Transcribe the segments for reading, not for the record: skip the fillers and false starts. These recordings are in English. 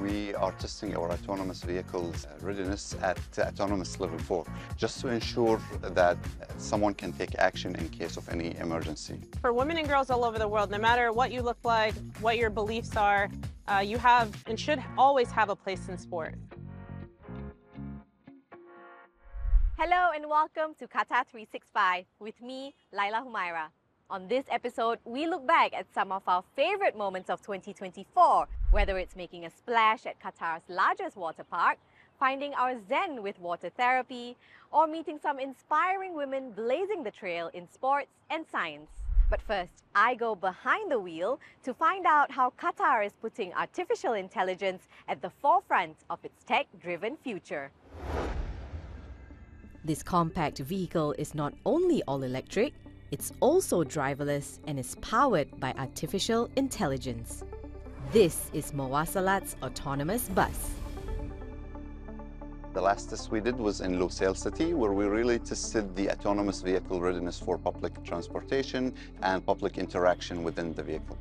We are testing our autonomous vehicles readiness at autonomous level 4, just to ensure that someone can take action in case of any emergency. For women and girls all over the world, no matter what you look like, what your beliefs are, you have and should always have a place in sport. Hello and welcome to Qatar 365 with me, Laila Humaira. On this episode, we look back at some of our favorite moments of 2024, whether it's making a splash at Qatar's largest water park, finding our zen with water therapy, or meeting some inspiring women blazing the trail in sports and science. But first, I go behind the wheel to find out how Qatar is putting artificial intelligence at the forefront of its tech-driven future. This compact vehicle is not only all-electric, it's also driverless and is powered by artificial intelligence. This is Mawassalat's autonomous bus. The last test we did was in Lusail City, where we really tested the autonomous vehicle readiness for public transportation and public interaction within the vehicle.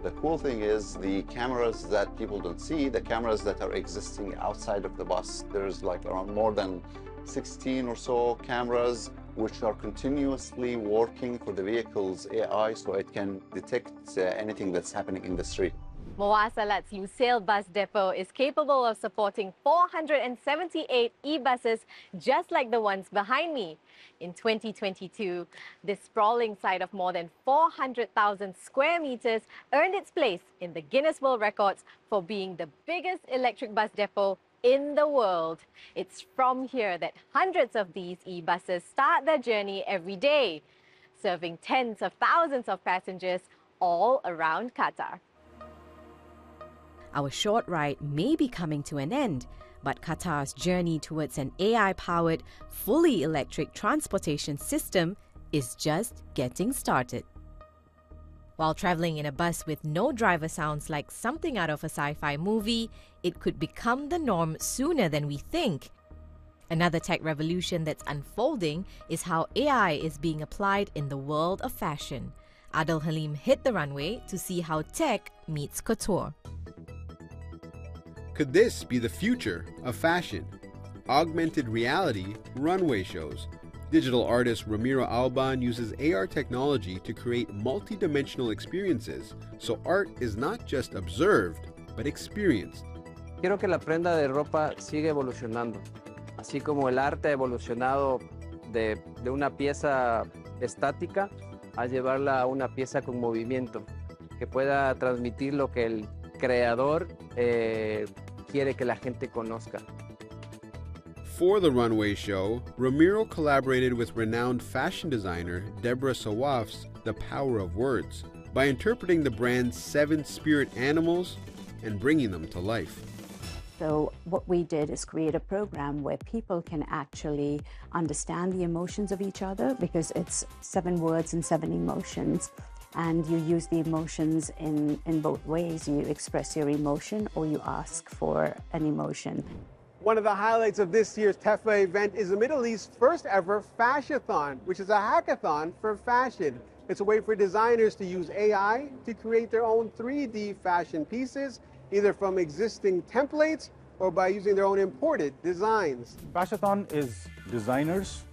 The cool thing is the cameras that people don't see, the cameras that are existing outside of the bus. There's like around more than 16 or so cameras which are continuously working for the vehicle's AI so it can detect anything that's happening in the street. Mawassalat's Lusail bus depot is capable of supporting 478 e-buses just like the ones behind me. In 2022, this sprawling site of more than 400,000 square meters earned its place in the Guinness World Records for being the biggest electric bus depot in the world. It's from here that hundreds of these e-buses start their journey every day, serving tens of thousands of passengers all around Qatar. Our short ride may be coming to an end, but Qatar's journey towards an AI-powered, fully electric transportation system is just getting started. While traveling in a bus with no driver sounds like something out of a sci-fi movie, it could become the norm sooner than we think. Another tech revolution that's unfolding is how AI is being applied in the world of fashion. Adil Halim hit the runway to see how tech meets couture. Could this be the future of fashion? Augmented reality runway shows. Digital artist Ramiro Alban uses AR technology to create multi-dimensional experiences, so art is not just observed, but experienced. Quiero que la prenda de ropa siga evolucionando, así como el arte ha evolucionado de una pieza estática a llevarla a una pieza con movimiento, que pueda transmitir lo que el creador quiere que la gente conozca. For the runway show, Ramiro collaborated with renowned fashion designer Deborah Sawaf's The Power of Words by interpreting the brand's 7 spirit animals and bringing them to life. So what we did is create a program where people can actually understand the emotions of each other, because it's 7 words and 7 emotions. And you use the emotions in both ways. You express your emotion or you ask for an emotion. One of the highlights of this year's TEFA event is the Middle East's first ever Fashion-a-thon, which is a hackathon for fashion. It's a way for designers to use AI to create their own 3D fashion pieces, either from existing templates or by using their own imported designs. Fashion-a-thon is designers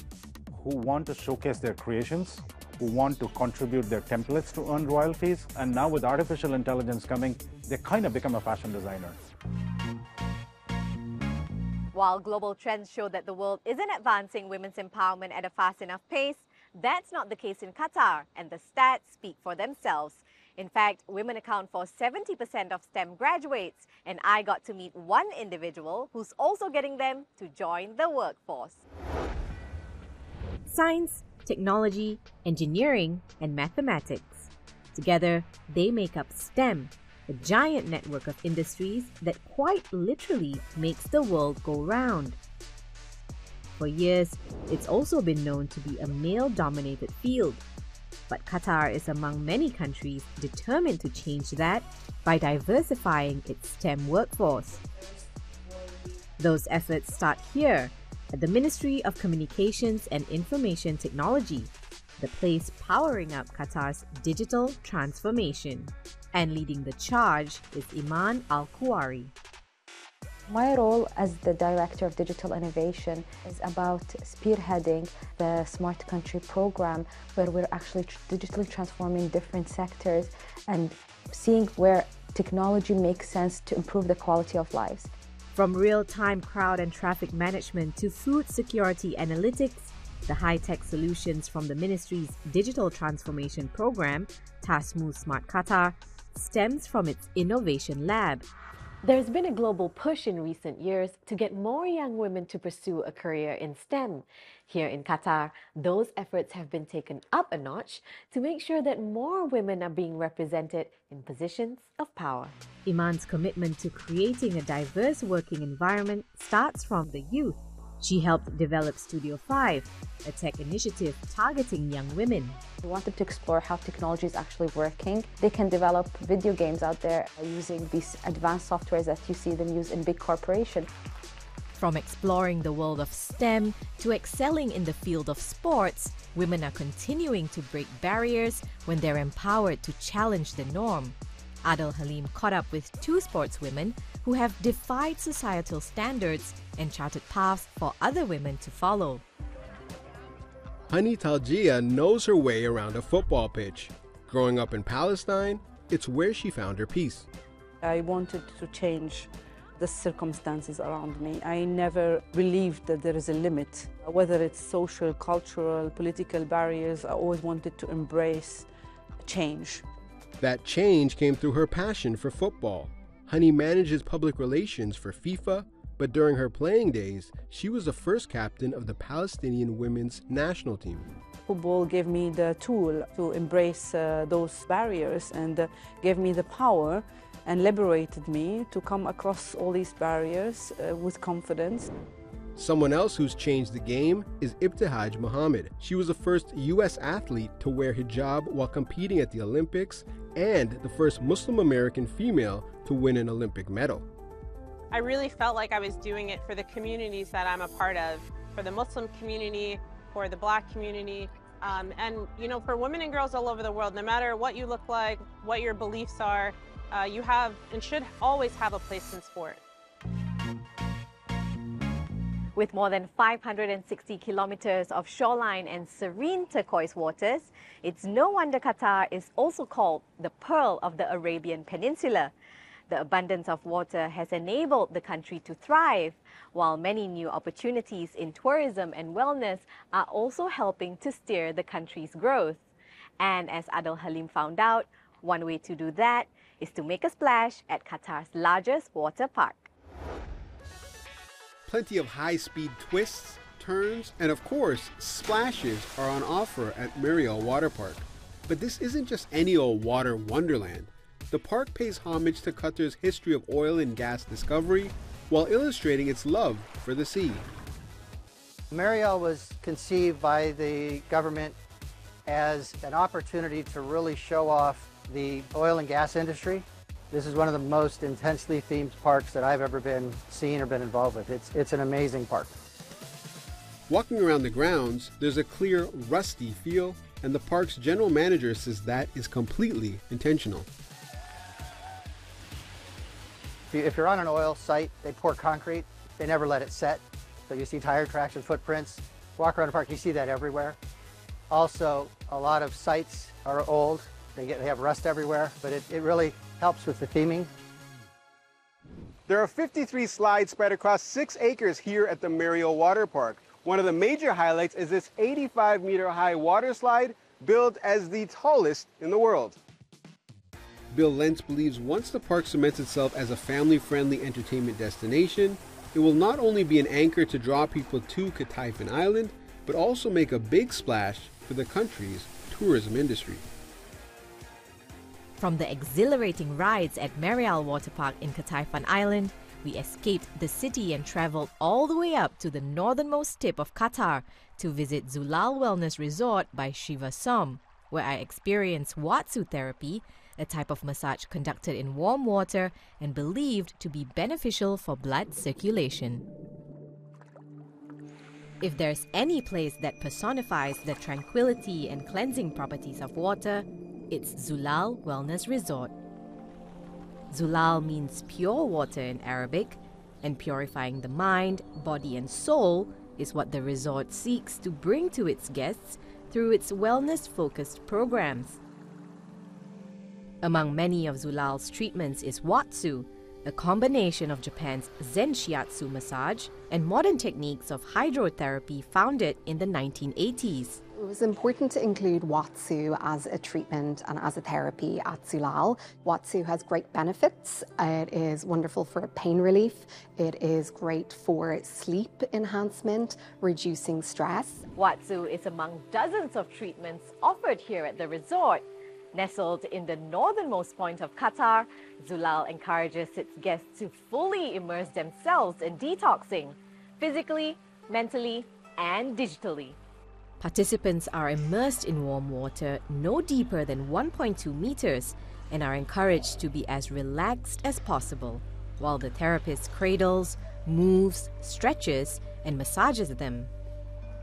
who want to showcase their creations, who want to contribute their templates to earn royalties, and now with artificial intelligence coming, they kind of become a fashion designer. While global trends show that the world isn't advancing women's empowerment at a fast enough pace, that's not the case in Qatar, and the stats speak for themselves. In fact, women account for 70% of STEM graduates, and I got to meet one individual who's also getting them to join the workforce. Science, technology, engineering, and mathematics. Together, they make up STEM, a giant network of industries that quite literally makes the world go round. For years, it's also been known to be a male-dominated field. But Qatar is among many countries determined to change that by diversifying its STEM workforce. Those efforts start here at the Ministry of Communications and Information Technology. the place powering up Qatar's digital transformation. And leading the charge is Iman Al-Kuwari. My role as the Director of Digital Innovation is about spearheading the Smart Country program, where we're actually digitally transforming different sectors and seeing where technology makes sense to improve the quality of lives. From real-time crowd and traffic management to food security analytics, the high-tech solutions from the ministry's digital transformation program, Tasmu Smart Qatar, stems from its innovation lab. There's been a global push in recent years to get more young women to pursue a career in STEM. Here in Qatar, those efforts have been taken up a notch to make sure that more women are being represented in positions of power. Iman's commitment to creating a diverse working environment starts from the youth. She helped develop Studio 5, a tech initiative targeting young women. We wanted to explore how technology is actually working. They can develop video games out there using these advanced softwares that you see them use in big corporations. From exploring the world of STEM to excelling in the field of sports, women are continuing to break barriers when they're empowered to challenge the norm. Adel Halim caught up with two sportswomen who have defied societal standards and charted paths for other women to follow. Hani Taljia knows her way around a football pitch. Growing up in Palestine, it's where she found her peace. I wanted to change the circumstances around me. I never believed that there is a limit. Whether it's social, cultural, political barriers, I always wanted to embrace change. That change came through her passion for football. Hani manages public relations for FIFA, but during her playing days, she was the first captain of the Palestinian women's national team. Football gave me the tool to embrace those barriers and gave me the power and liberated me to come across all these barriers with confidence. Someone else who's changed the game is Ibtihaj Muhammad. She was the first U.S. athlete to wear hijab while competing at the Olympics and the first Muslim-American female to win an Olympic medal. I really felt like I was doing it for the communities that I'm a part of, for the Muslim community, for the Black community, and you know, for women and girls all over the world. No matter what you look like, what your beliefs are, you have and should always have a place in sport. With more than 560 kilometers of shoreline and serene turquoise waters, it's no wonder Qatar is also called the Pearl of the Arabian Peninsula. The abundance of water has enabled the country to thrive, while many new opportunities in tourism and wellness are also helping to steer the country's growth. And as Adel Halim found out, one way to do that is to make a splash at Qatar's largest water park. Plenty of high-speed twists, turns, and of course, splashes are on offer at Merial Water Park. But this isn't just any old water wonderland. The park pays homage to Qatar's history of oil and gas discovery while illustrating its love for the sea. Merial was conceived by the government as an opportunity to really show off the oil and gas industry. This is one of the most intensely themed parks that I've ever seen or been involved with. It's an amazing park. Walking around the grounds, there's a clear, rusty feel, and the park's general manager says that is completely intentional. If you're on an oil site, they pour concrete. They never let it set. So you see tire tracks and footprints. Walk around the park, you see that everywhere. Also, a lot of sites are old. They have rust everywhere, but it really helps with the theming. There are 53 slides spread across 6 acres here at the Merial Water Park. One of the major highlights is this 85-meter-high water slide, billed as the tallest in the world. Bill Lentz believes once the park cements itself as a family-friendly entertainment destination, it will not only be an anchor to draw people to Qatar Island, but also make a big splash for the country's tourism industry. From the exhilarating rides at Merial Water Park in Qatar Island, we escaped the city and traveled all the way up to the northernmost tip of Qatar to visit Zulal Wellness Resort by Shiva Som, where I experienced Watsu therapy, a type of massage conducted in warm water and believed to be beneficial for blood circulation. If there's any place that personifies the tranquility and cleansing properties of water, it's Zulal Wellness Resort. Zulal means pure water in Arabic, and purifying the mind, body and soul is what the resort seeks to bring to its guests through its wellness-focused programs. Among many of Zulal's treatments is Watsu, a combination of Japan's Zen Shiatsu massage and modern techniques of hydrotherapy founded in the 1980s. It was important to include Watsu as a treatment and as a therapy at Zulal. Watsu has great benefits. It is wonderful for pain relief. It is great for sleep enhancement, reducing stress. Watsu is among dozens of treatments offered here at the resort. Nestled in the northernmost point of Qatar, Zulal encourages its guests to fully immerse themselves in detoxing, physically, mentally, and digitally. Participants are immersed in warm water no deeper than 1.2 meters and are encouraged to be as relaxed as possible, while the therapist cradles, moves, stretches, and massages them.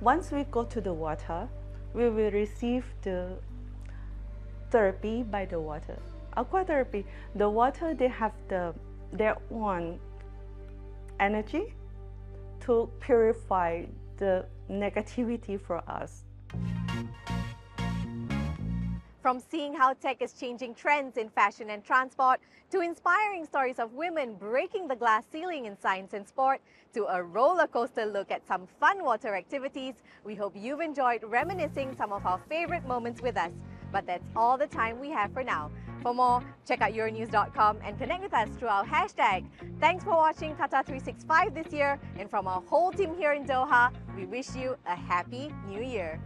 Once we go to the water, we will receive the therapy by the water. Aquatherapy, the water, they have their own energy to purify the negativity for us. From seeing how tech is changing trends in fashion and transport, to inspiring stories of women breaking the glass ceiling in science and sport, to a roller coaster look at some fun water activities, we hope you've enjoyed reminiscing some of our favorite moments with us. But that's all the time we have for now. For more, check out euronews.com and connect with us through our hashtag. Thanks for watching Qatar 365 this year, and from our whole team here in Doha, we wish you a happy new year.